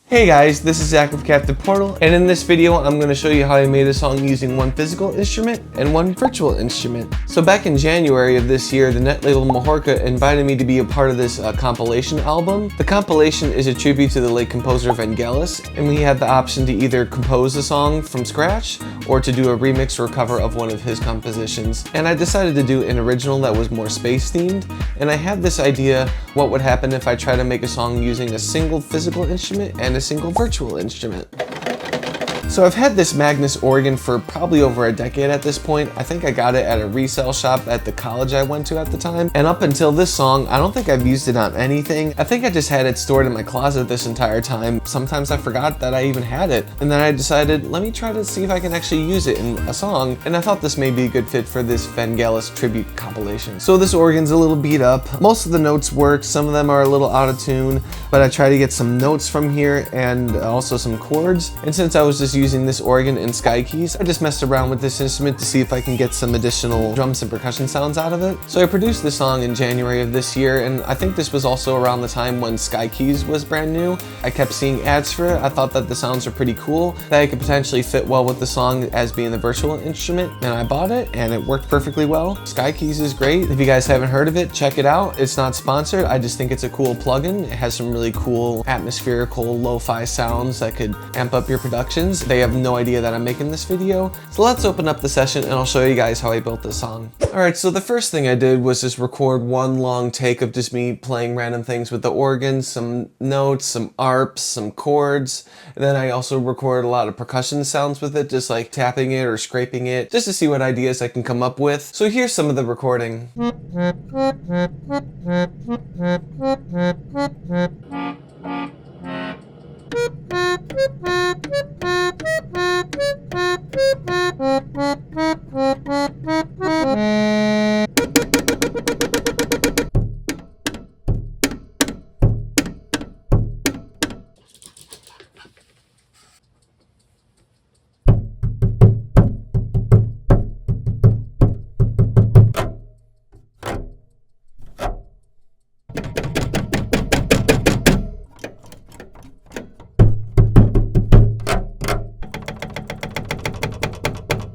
Hey guys, this is Zach with Captive Portal, and in this video I'm going to show you how I made a song using one physical instrument and one virtual instrument. So back in January of this year, the net label Mahorka invited me to be a part of this compilation album. The compilation is a tribute to the late composer Vangelis, and we had the option to either compose a song from scratch or to do a remix or cover of one of his compositions. And I decided to do an original that was more space themed, and I had this idea what would happen if I try to make a song using a single physical instrument and a single virtual instrument. So I've had this Magnus organ for probably over a decade at this point. I think I got it at a resale shop at the college I went to at the time. And up until this song, I don't think I've used it on anything. I think I just had it stored in my closet this entire time. Sometimes I forgot that I even had it. And then I decided, let me try to see if I can actually use it in a song. And I thought this may be a good fit for this Vangelis tribute compilation. So this organ's a little beat up. Most of the notes work. Some of them are a little out of tune, but I try to get some notes from here and also some chords. And since I was just using this organ in S.K.Y keys, I just messed around with this instrument to see if I can get some additional drums and percussion sounds out of it. So I produced this song in January of this year, and I think this was also around the time when S.K.Y keys was brand new. I kept seeing ads for it. I thought that the sounds were pretty cool, that it could potentially fit well with the song as being the virtual instrument, and I bought it and it worked perfectly well. S.K.Y keys is great. If you guys haven't heard of it, check it out. It's not sponsored. I just think it's a cool plugin. It has some really cool atmospherical lo-fi sounds that could amp up your productions. They have no idea that I'm making this video. So let's open up the session and I'll show you guys how I built this song. Alright, so the first thing I did was just record one long take of just me playing random things with the organ, some notes, some arps, some chords. And then I also recorded a lot of percussion sounds with it, just like tapping it or scraping it, just to see what ideas I can come up with. So here's some of the recording.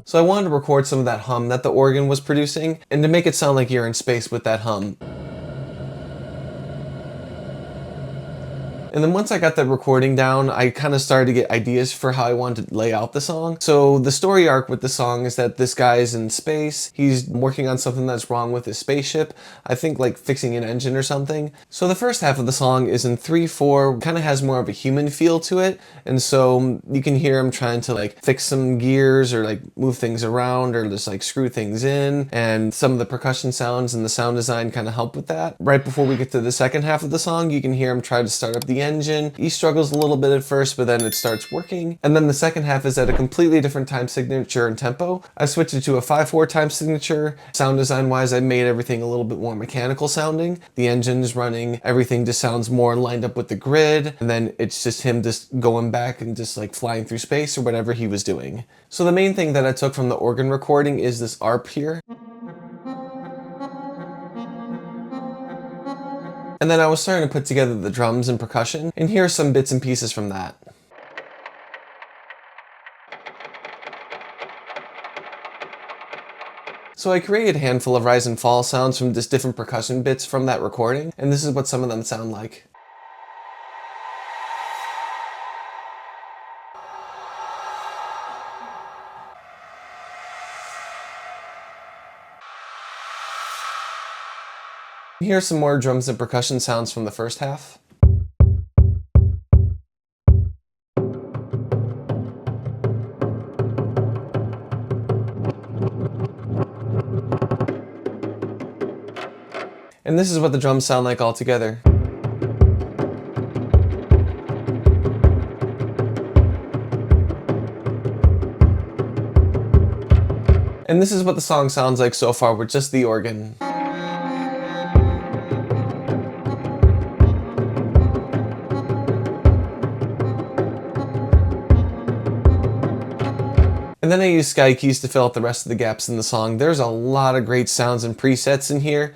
So I wanted to record some of that hum that the organ was producing, and to make it sound like you're in space with that hum. And then once I got the recording down, I kind of started to get ideas for how I wanted to lay out the song. So the story arc with the song is that this guy's in space. He's working on something that's wrong with his spaceship. I think like fixing an engine or something. So the first half of the song is in 3/4, kind of has more of a human feel to it. And so you can hear him trying to like fix some gears or like move things around or just like screw things in. And some of the percussion sounds and the sound design kind of help with that. Right before we get to the second half of the song, you can hear him try to start up the engine. He struggles a little bit at first, but then it starts working. And then the second half is at a completely different time signature and tempo. I switched it to a 5/4 time signature. Sound design wise, I made everything a little bit more mechanical sounding. The engine's running, everything just sounds more lined up with the grid. And then it's just him just going back and just like flying through space or whatever he was doing. So the main thing that I took from the organ recording is this arp here. And then I was starting to put together the drums and percussion, and here are some bits and pieces from that. So I created a handful of rise and fall sounds from just different percussion bits from that recording, and this is what some of them sound like. Here's some more drums and percussion sounds from the first half. And this is what the drums sound like all together. And this is what the song sounds like so far with just the organ. And then I use S.K.Y keys to fill out the rest of the gaps in the song. There's a lot of great sounds and presets in here.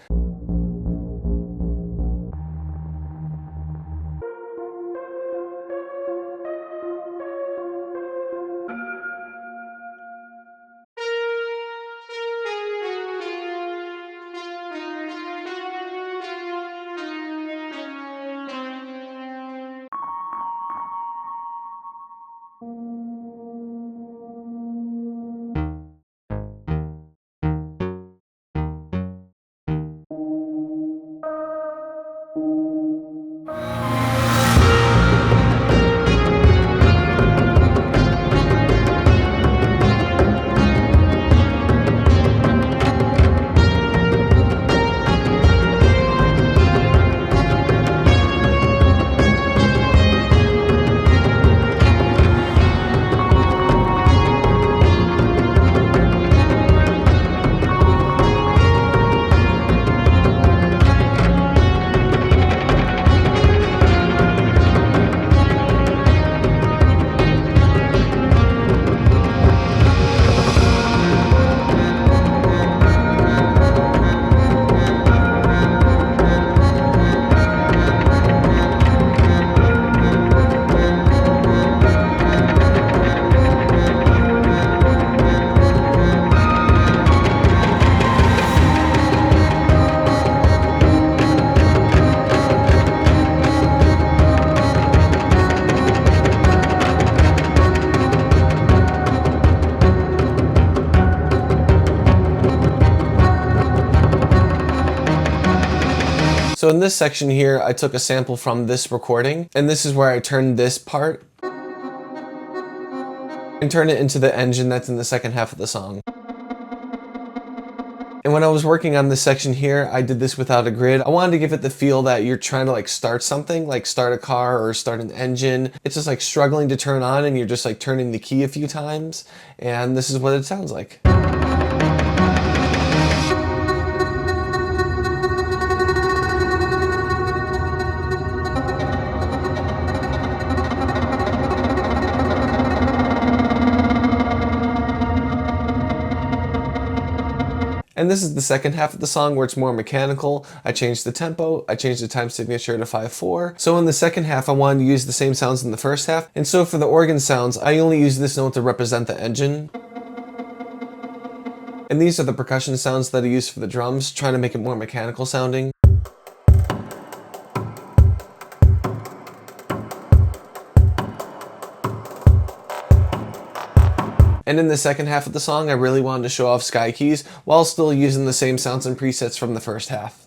So in this section here, I took a sample from this recording, and this is where I turned this part and turn it into the engine that's in the second half of the song. And when I was working on this section here, I did this without a grid. I wanted to give it the feel that you're trying to like start something, like start a car or start an engine. It's just like struggling to turn on and you're just like turning the key a few times. And this is what it sounds like. And this is the second half of the song where it's more mechanical. I changed the tempo, I changed the time signature to 5/4. So in the second half, I wanted to use the same sounds in the first half. And so for the organ sounds, I only use this note to represent the engine. And these are the percussion sounds that I use for the drums, trying to make it more mechanical sounding. And in the second half of the song, I really wanted to show off S.K.Y keys while still using the same sounds and presets from the first half.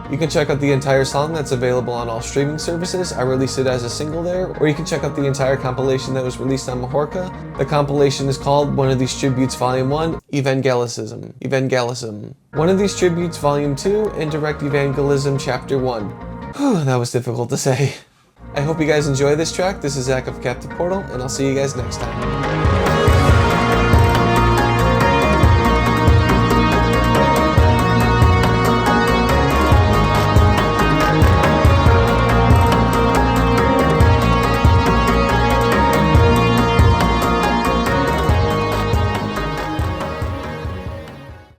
You can check out the entire song that's available on all streaming services. I released it as a single there, or you can check out the entire compilation that was released on Mahorka. The compilation is called One of These Tributes Volume 1, Evangelism. One of These Tributes Volume 2, Indirect Evangelism Chapter 1. Whew, that was difficult to say. I hope you guys enjoy this track. This is Zach of Captive Portal, and I'll see you guys next time.